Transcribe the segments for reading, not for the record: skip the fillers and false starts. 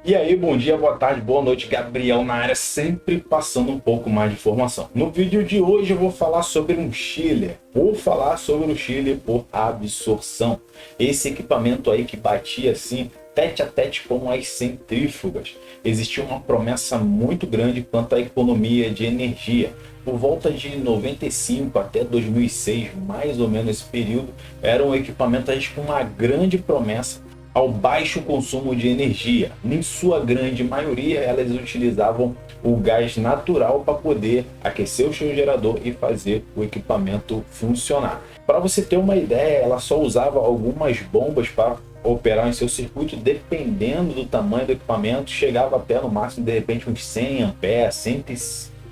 E aí, bom dia, boa tarde, boa noite, Gabriel na área, sempre passando um pouco mais de informação. No vídeo de hoje eu vou falar sobre um chiller. Vou falar sobre o chiller por absorção. Esse equipamento aí que batia assim, tete a tete com as centrífugas. Existia uma promessa muito grande quanto à economia de energia. Por volta de 95 até 2006, mais ou menos esse período, era um equipamento com uma grande promessa ao baixo consumo de energia. Em sua grande maioria, elas utilizavam o gás natural para poder aquecer o seu gerador e fazer o equipamento funcionar. Para você ter uma ideia, ela só usava algumas bombas para operar em seu circuito, dependendo do tamanho do equipamento, chegava até no máximo de repente uns 100 amperes,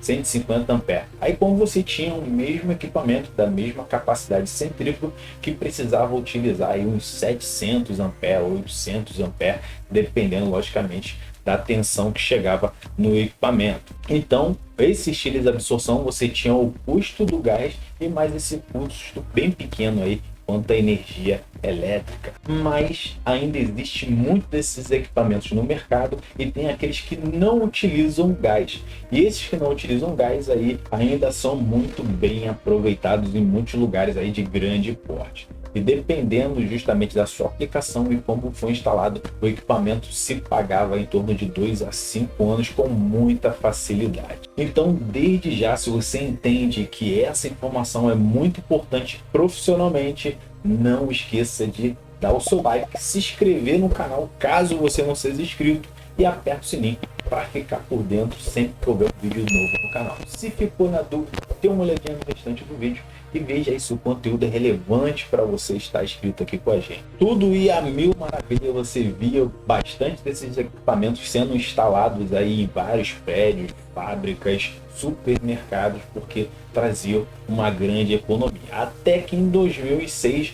150 amperes. Aí como você tinha o mesmo equipamento da mesma capacidade centrífuga que precisava utilizar aí uns 700 amperes, 800 amperes, dependendo logicamente da tensão que chegava no equipamento. Então, esse estilo de absorção você tinha o custo do gás e mais esse custo bem pequeno aí quanto à energia elétrica, mas ainda existe muito desses equipamentos no mercado e tem aqueles que não utilizam gás. E esses que não utilizam gás aí ainda são muito bem aproveitados em muitos lugares aí de grande porte. E dependendo justamente da sua aplicação e como foi instalado, o equipamento se pagava em torno de 2 a 5 anos com muita facilidade. Então, desde já, se você entende que essa informação é muito importante profissionalmente, não esqueça de dar o seu like, se inscrever no canal caso você não seja inscrito e aperta o sininho para ficar por dentro sempre que houver um vídeo novo no canal. Se ficou na dúvida, dê uma olhadinha no restante do vídeo e veja aí se o conteúdo é relevante para você estar inscrito aqui com a gente. Tudo ia a mil maravilhas, você via bastante desses equipamentos sendo instalados aí em vários prédios, fábricas, supermercados, porque traziam uma grande economia. Até que em 2006,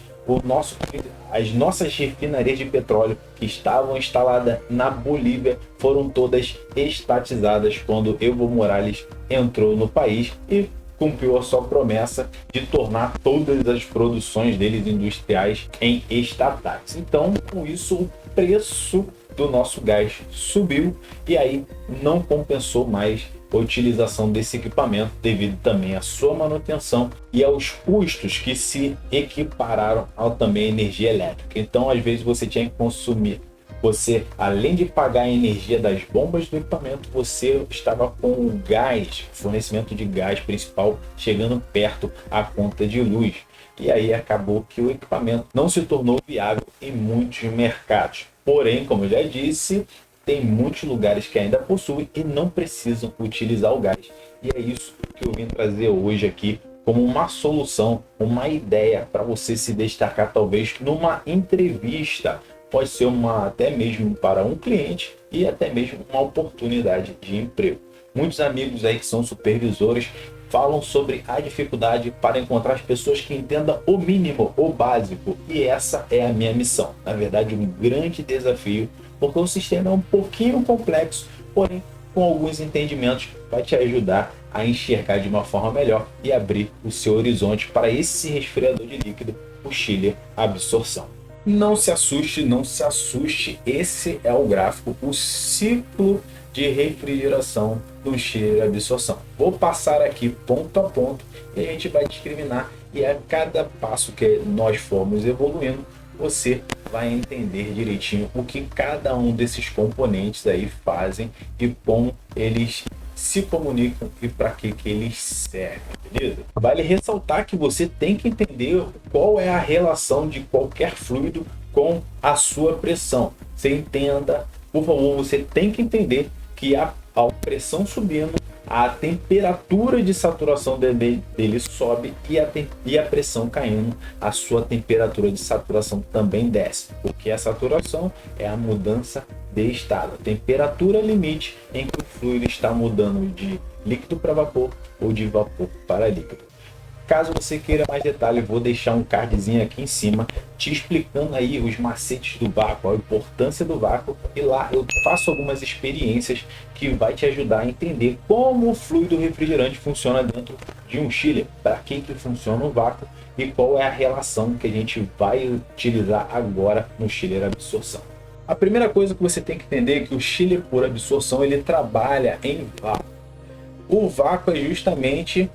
as nossas refinarias de petróleo que estavam instaladas na Bolívia foram todas estatizadas quando Evo Morales entrou no país e cumpriu a sua promessa de tornar todas as produções deles industriais em estatais. Então, com isso, o preço do nosso gás subiu e aí não compensou mais a utilização desse equipamento devido também à sua manutenção e aos custos que se equipararam ao também energia elétrica. Então, às vezes você tinha que consumir. Você, além de pagar a energia das bombas do equipamento, você estava com o gás, fornecimento de gás principal, chegando perto à conta de luz. E aí acabou que o equipamento não se tornou viável em muitos mercados. Porém, como eu já disse, tem muitos lugares que ainda possuem e não precisam utilizar o gás. E é isso que eu vim trazer hoje aqui como uma solução, uma ideia para você se destacar talvez numa entrevista. Pode ser até mesmo para um cliente e até mesmo uma oportunidade de emprego. Muitos amigos aí que são supervisores falam sobre a dificuldade para encontrar as pessoas que entendam o mínimo, o básico, e essa é a minha missão. Na verdade, um grande desafio, porque o sistema é um pouquinho complexo, porém, com alguns entendimentos, vai te ajudar a enxergar de uma forma melhor e abrir o seu horizonte para esse resfriador de líquido, o chiller absorção. Não se assuste, não se assuste, esse é o gráfico, o ciclo de refrigeração do chiller absorção. Vou passar aqui ponto a ponto e a gente vai discriminar e a cada passo que nós formos evoluindo, você vai entender direitinho o que cada um desses componentes aí fazem e como eles se comunicam e para que eles servem, beleza? Vale ressaltar que você tem que entender qual é a relação de qualquer fluido com a sua pressão. Você entenda, por favor, você tem que entender que a pressão subindo, a temperatura de saturação dele sobe e a pressão caindo, a sua temperatura de saturação também desce, porque a saturação é a mudança de estado, a temperatura limite em que o fluido está mudando de líquido para vapor ou de vapor para líquido. Caso você queira mais detalhes, vou deixar um cardzinho aqui em cima te explicando aí os macetes do vácuo, a importância do vácuo, e lá eu faço algumas experiências que vai te ajudar a entender como o fluido refrigerante funciona dentro de um chiller, para que funciona o vácuo e qual é a relação que a gente vai utilizar agora no chiller absorção. A primeira coisa que você tem que entender é que o chiller por absorção ele trabalha em vácuo. O vácuo é justamente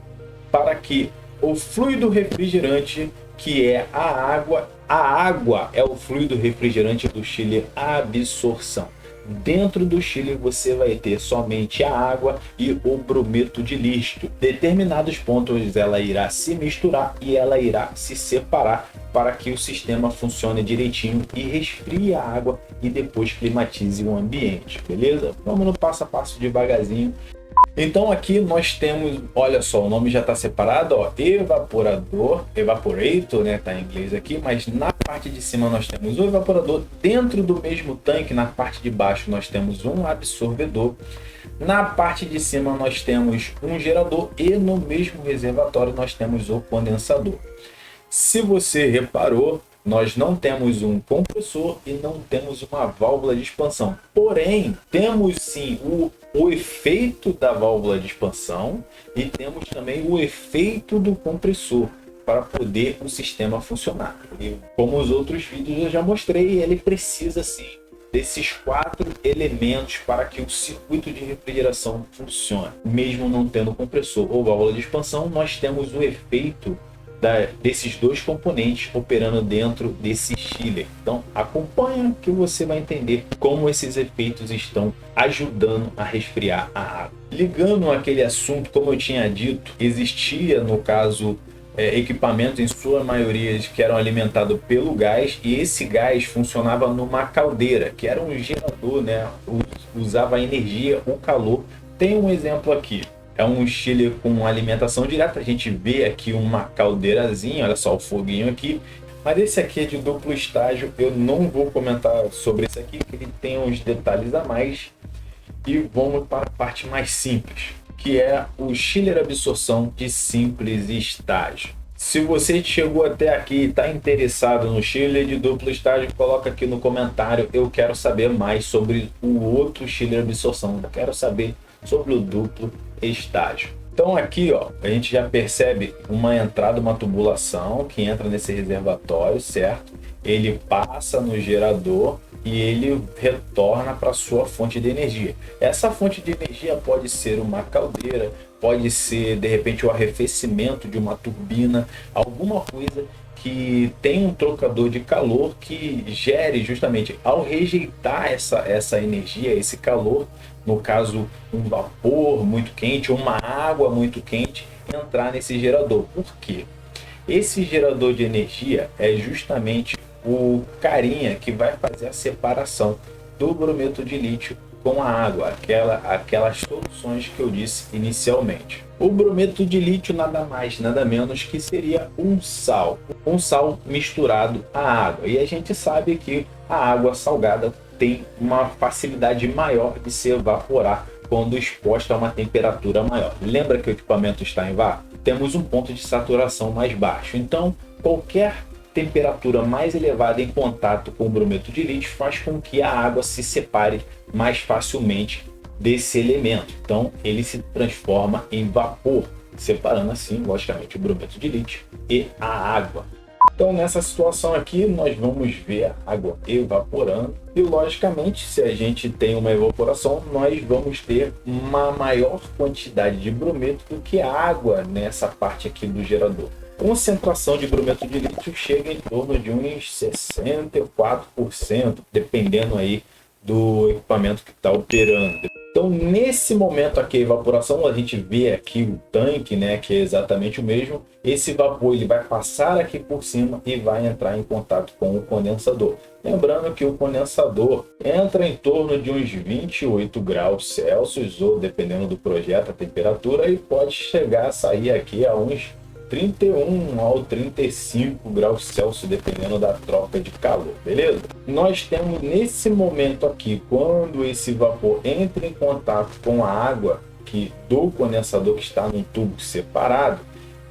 para que o fluido refrigerante, que é a água é o fluido refrigerante do chiller absorção. Dentro do chiller você vai ter somente a água e o brometo de lítio. Determinados pontos ela irá se misturar e ela irá se separar para que o sistema funcione direitinho e resfrie a água e depois climatize o ambiente, beleza? Vamos no passo a passo devagarzinho. Então aqui nós temos, olha só, o nome já está separado, ó, evaporador, evaporator, né, tá em inglês aqui, mas na parte de cima nós temos o evaporador, dentro do mesmo tanque, na parte de baixo nós temos um absorvedor, na parte de cima nós temos um gerador e no mesmo reservatório nós temos o condensador. Se você reparou, nós não temos um compressor e não temos uma válvula de expansão. Porém, temos sim o efeito da válvula de expansão e temos também o efeito do compressor para poder o sistema funcionar. E como os outros vídeos eu já mostrei, ele precisa sim desses 4 elementos para que o circuito de refrigeração funcione. Mesmo não tendo compressor ou válvula de expansão, nós temos o efeito desses 2 componentes operando dentro desse chiller. Então acompanha que você vai entender como esses efeitos estão ajudando a resfriar a água. Ligando aquele assunto, como eu tinha dito, existia no caso equipamentos em sua maioria que eram alimentados pelo gás e esse gás funcionava numa caldeira, que era um gerador, né? Usava a energia, o calor. Tem um exemplo aqui. É um chiller com alimentação direta. A gente vê aqui uma caldeirazinha, olha só o foguinho aqui. Mas esse aqui é de duplo estágio. Eu não vou comentar sobre esse aqui, porque ele tem uns detalhes a mais. E vamos para a parte mais simples, que é o chiller absorção de simples estágio. Se você chegou até aqui e está interessado no chiller de duplo estágio, coloca aqui no comentário. Eu quero saber mais sobre o outro chiller absorção. Eu quero saber sobre o duplo estágio. Então aqui, ó, a gente já percebe uma entrada, uma tubulação que entra nesse reservatório, certo? Ele passa no gerador e ele retorna para sua fonte de energia. Essa fonte de energia pode ser uma caldeira, pode ser de repente o arrefecimento de uma turbina, alguma coisa que tem um trocador de calor que gere justamente ao rejeitar essa energia, esse calor, no caso um vapor muito quente ou uma água muito quente, entrar nesse gerador. Por quê? Esse gerador de energia é justamente o carinha que vai fazer a separação do brometo de lítio com a água, aquelas soluções que eu disse inicialmente. O brometo de lítio nada mais, nada menos que seria um sal misturado à água. E a gente sabe que a água salgada tem uma facilidade maior de se evaporar quando exposta a uma temperatura maior. Lembra que o equipamento está em vácuo? Temos um ponto de saturação mais baixo. Então, qualquer temperatura mais elevada em contato com o brometo de lítio faz com que a água se separe mais facilmente desse elemento. Então, ele se transforma em vapor, separando assim, logicamente, o brometo de lítio e a água. Então, nessa situação aqui, nós vamos ver a água evaporando e, logicamente, se a gente tem uma evaporação, nós vamos ter uma maior quantidade de brometo do que a água nessa parte aqui do gerador. A concentração de brometo de lítio chega em torno de uns 64%, dependendo aí do equipamento que está operando. Então, nesse momento aqui, a evaporação, a gente vê aqui o tanque, né, que é exatamente o mesmo. Esse vapor ele vai passar aqui por cima e vai entrar em contato com o condensador. Lembrando que o condensador entra em torno de uns 28 graus Celsius, ou dependendo do projeto, a temperatura, e pode chegar a sair aqui a uns 31 ao 35 graus Celsius, dependendo da troca de calor, beleza? Nós temos nesse momento aqui, quando esse vapor entra em contato com a água do condensador que está num tubo separado,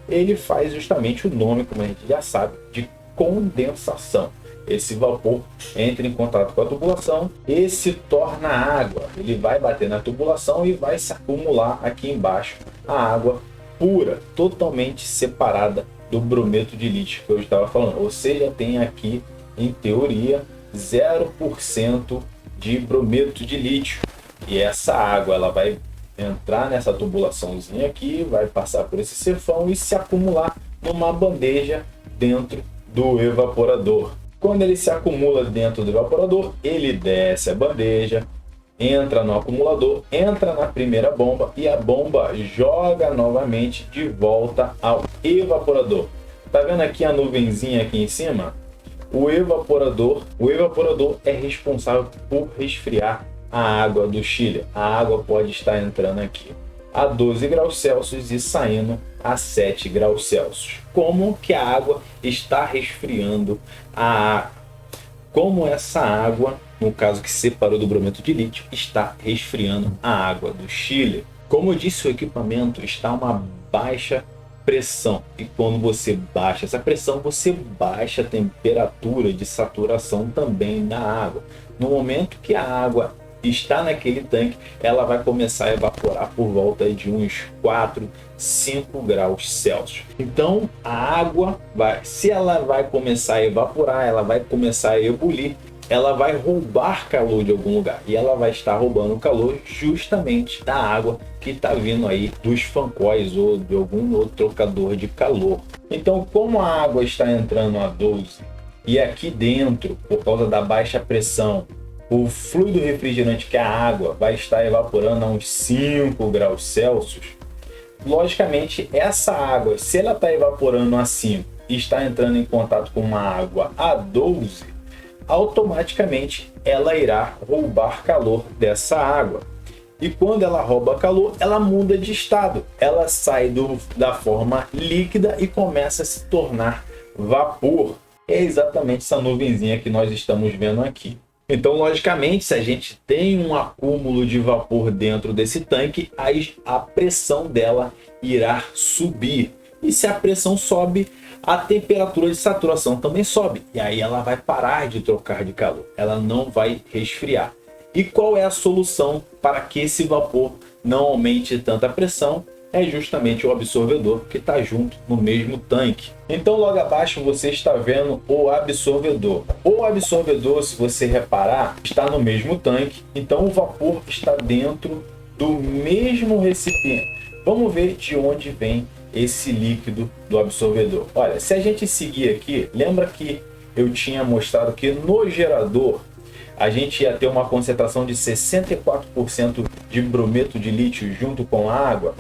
ele faz justamente o nome, como a gente já sabe, de condensação. Esse vapor entra em contato com a tubulação e se torna água. Ele vai bater na tubulação e vai se acumular aqui embaixo a água pura, totalmente separada do brometo de lítio que eu estava falando. Ou seja, tem aqui, em teoria, 0% de brometo de lítio. E essa água ela vai entrar nessa tubulaçãozinha aqui, vai passar por esse sifão e se acumular numa bandeja dentro do evaporador. Quando ele se acumula dentro do evaporador, ele desce a bandeja, entra no acumulador, entra na primeira bomba e a bomba joga novamente de volta ao evaporador. Tá vendo aqui a nuvenzinha aqui em cima? O evaporador é responsável por resfriar a água do chiller. A água pode estar entrando aqui a 12 graus Celsius e saindo a 7 graus Celsius. Como que a água está resfriando a água? Como essa água, no caso que separou do brometo de lítio, está resfriando a água do chiller? Como eu disse, o equipamento está a uma baixa pressão, e quando você baixa essa pressão, você baixa a temperatura de saturação também na água. No momento que a água está naquele tanque, ela vai começar a evaporar por volta de uns 4, 5 graus Celsius. Então a água se ela vai começar a evaporar, ela vai começar a ebulir, ela vai roubar calor de algum lugar, e ela vai estar roubando calor justamente da água que está vindo aí dos fancóis ou de algum outro trocador de calor. Então, como a água está entrando a 12 e aqui dentro, por causa da baixa pressão, o fluido refrigerante, que é a água, vai estar evaporando a uns 5 graus Celsius, logicamente essa água, se ela está evaporando a 5 e está entrando em contato com uma água a 12, automaticamente ela irá roubar calor dessa água. E quando ela rouba calor, ela muda de estado. Ela sai da forma líquida e começa a se tornar vapor. É exatamente essa nuvenzinha que nós estamos vendo aqui. Então, logicamente, se a gente tem um acúmulo de vapor dentro desse tanque, a pressão dela irá subir. E se a pressão sobe, a temperatura de saturação também sobe. E aí ela vai parar de trocar de calor. Ela não vai resfriar. E qual é a solução para que esse vapor não aumente tanta pressão? É justamente o absorvedor que está junto no mesmo tanque. Então logo abaixo você está vendo o absorvedor. O absorvedor, se você reparar, está no mesmo tanque. Então o vapor está dentro do mesmo recipiente. Vamos ver de onde vem esse líquido do absorvedor. Olha, se a gente seguir aqui, lembra que eu tinha mostrado que no gerador a gente ia ter uma concentração de 64% de brometo de lítio junto com a água?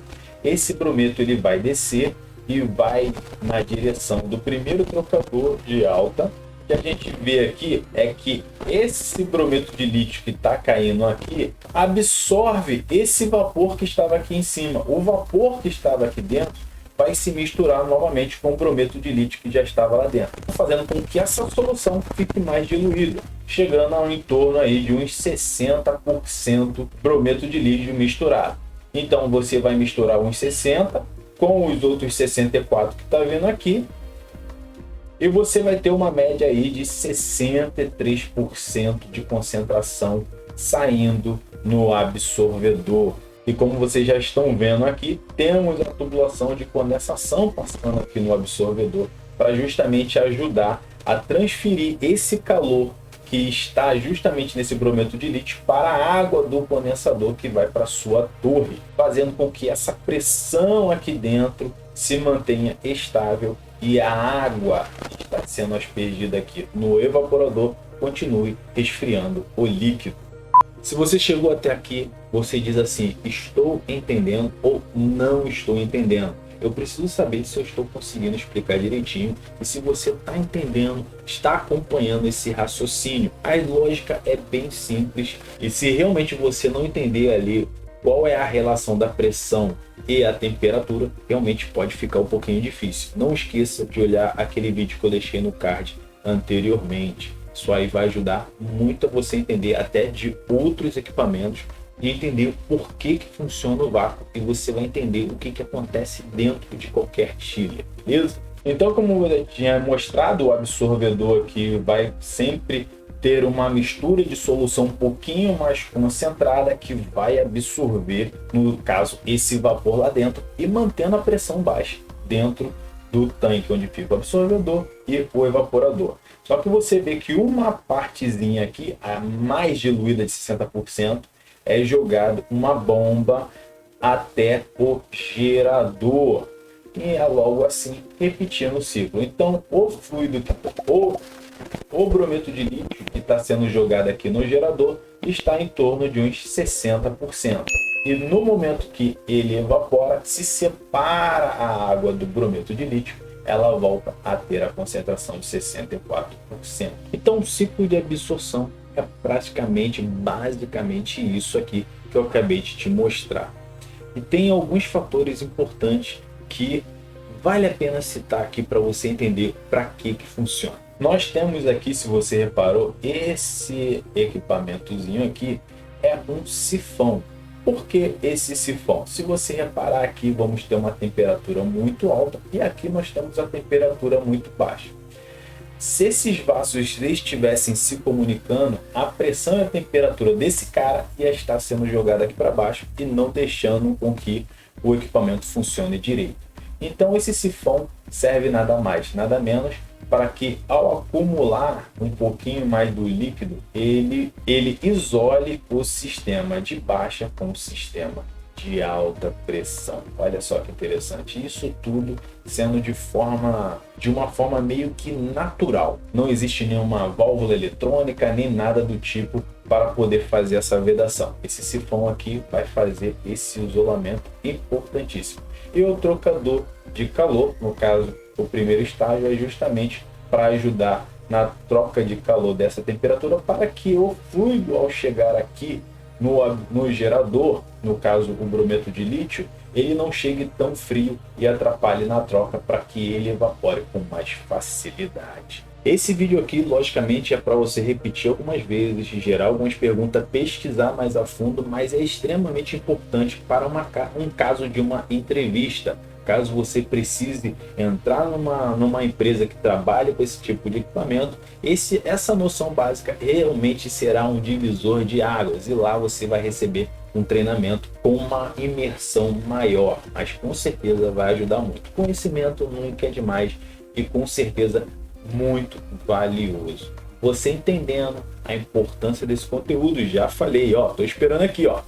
Esse brometo ele vai descer e vai na direção do primeiro trocador de alta. O que a gente vê aqui é que esse brometo de lítio que está caindo aqui absorve esse vapor que estava aqui em cima. O vapor que estava aqui dentro vai se misturar novamente com o brometo de lítio que já estava lá dentro, fazendo com que essa solução fique mais diluída, chegando a em torno aí de uns 60% brometo de lítio misturado. Então você vai misturar uns 60 com os outros 64 que está vendo aqui, e você vai ter uma média aí de 63% de concentração saindo no absorvedor. E como vocês já estão vendo aqui, temos a tubulação de condensação passando aqui no absorvedor para justamente ajudar a transferir esse calor que está justamente nesse brometo de lítio para a água do condensador que vai para a sua torre, fazendo com que essa pressão aqui dentro se mantenha estável e a água que está sendo aspergida aqui no evaporador continue resfriando o líquido. Se você chegou até aqui, você diz assim: estou entendendo ou não estou entendendo. Eu preciso saber se eu estou conseguindo explicar direitinho e se você está entendendo, está acompanhando esse raciocínio. A lógica é bem simples, e se realmente você não entender ali qual é a relação da pressão e a temperatura, realmente pode ficar um pouquinho difícil. Não esqueça de olhar aquele vídeo que eu deixei no card anteriormente. Isso aí vai ajudar muito a você entender até de outros equipamentos e entender por que funciona o vácuo, e você vai entender o que acontece dentro de qualquer chiller, beleza? Então, como eu tinha mostrado, o absorvedor aqui vai sempre ter uma mistura de solução um pouquinho mais concentrada que vai absorver, no caso, esse vapor lá dentro e mantendo a pressão baixa dentro do tanque onde fica o absorvedor e o evaporador. Só que você vê que uma partezinha aqui, a mais diluída de 60%, é jogado uma bomba até o gerador. E é logo assim repetindo o ciclo. Então o fluido, o brometo de lítio que está sendo jogado aqui no gerador está em torno de uns 60%. E no momento que ele evapora, se separa a água do brometo de lítio, ela volta a ter a concentração de 64%. Então o ciclo de absorção é basicamente isso aqui que eu acabei de te mostrar. E tem alguns fatores importantes que vale a pena citar aqui para você entender para que funciona. Nós temos aqui, se você reparou, esse equipamentozinho aqui é um sifão. Por que esse sifão? Se você reparar aqui, vamos ter uma temperatura muito alta e aqui nós temos a temperatura muito baixa. Se esses vasos estivessem se comunicando, a pressão e a temperatura desse cara ia estar sendo jogada aqui para baixo e não deixando com que o equipamento funcione direito. Então esse sifão serve nada mais, nada menos para que ao acumular um pouquinho mais do líquido, ele isole o sistema de baixa com o sistema de alta pressão. Olha só que interessante, isso tudo sendo de uma forma meio que natural. Não existe nenhuma válvula eletrônica, nem nada do tipo para poder fazer essa vedação. Esse sifão aqui vai fazer esse isolamento importantíssimo. E o trocador de calor, no caso, o primeiro estágio é justamente para ajudar na troca de calor dessa temperatura para que o fluido, ao chegar aqui no gerador, no caso o brometo de lítio, ele não chegue tão frio e atrapalhe na troca para que ele evapore com mais facilidade. Esse vídeo aqui, logicamente, é para você repetir algumas vezes, gerar algumas perguntas, pesquisar mais a fundo, mas é extremamente importante para um caso de uma entrevista. Caso você precise entrar numa empresa que trabalha com esse tipo de equipamento, essa noção básica realmente será um divisor de águas e lá você vai receber um treinamento com uma imersão maior, mas com certeza vai ajudar muito. Conhecimento nunca é demais e com certeza muito valioso. Você entendendo a importância desse conteúdo, já falei, ó, tô esperando aqui, ó,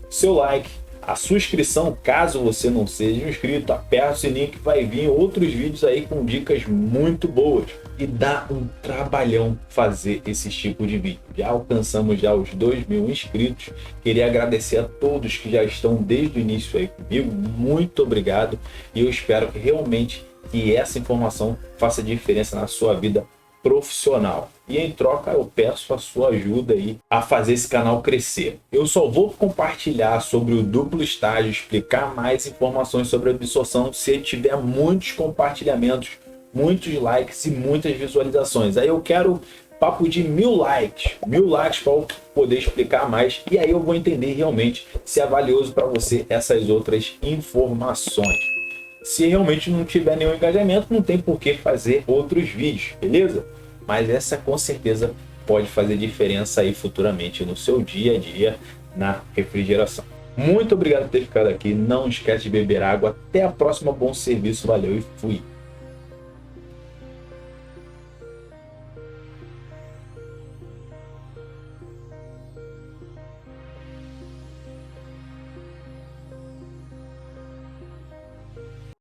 seu like, a sua inscrição, caso você não seja inscrito, aperta o sininho que vai vir outros vídeos aí com dicas muito boas. E dá um trabalhão fazer esse tipo de vídeo. Já alcançamos já os 2.000 inscritos. Queria agradecer a todos que já estão desde o início aí comigo. Muito obrigado. E eu espero que realmente que essa informação faça diferença na sua vida profissional. E em troca eu peço a sua ajuda aí a fazer esse canal crescer. Eu só vou compartilhar sobre o duplo estágio, explicar mais informações sobre a absorção se tiver muitos compartilhamentos, muitos likes e muitas visualizações. Aí eu quero papo de 1.000 likes para eu poder explicar mais e aí eu vou entender realmente se é valioso para você essas outras informações. Se realmente não tiver nenhum engajamento, não tem por que fazer outros vídeos, beleza? Mas essa com certeza pode fazer diferença aí futuramente no seu dia a dia na refrigeração. Muito obrigado por ter ficado aqui. Não esquece de beber água. Até a próxima. Bom serviço. Valeu e fui.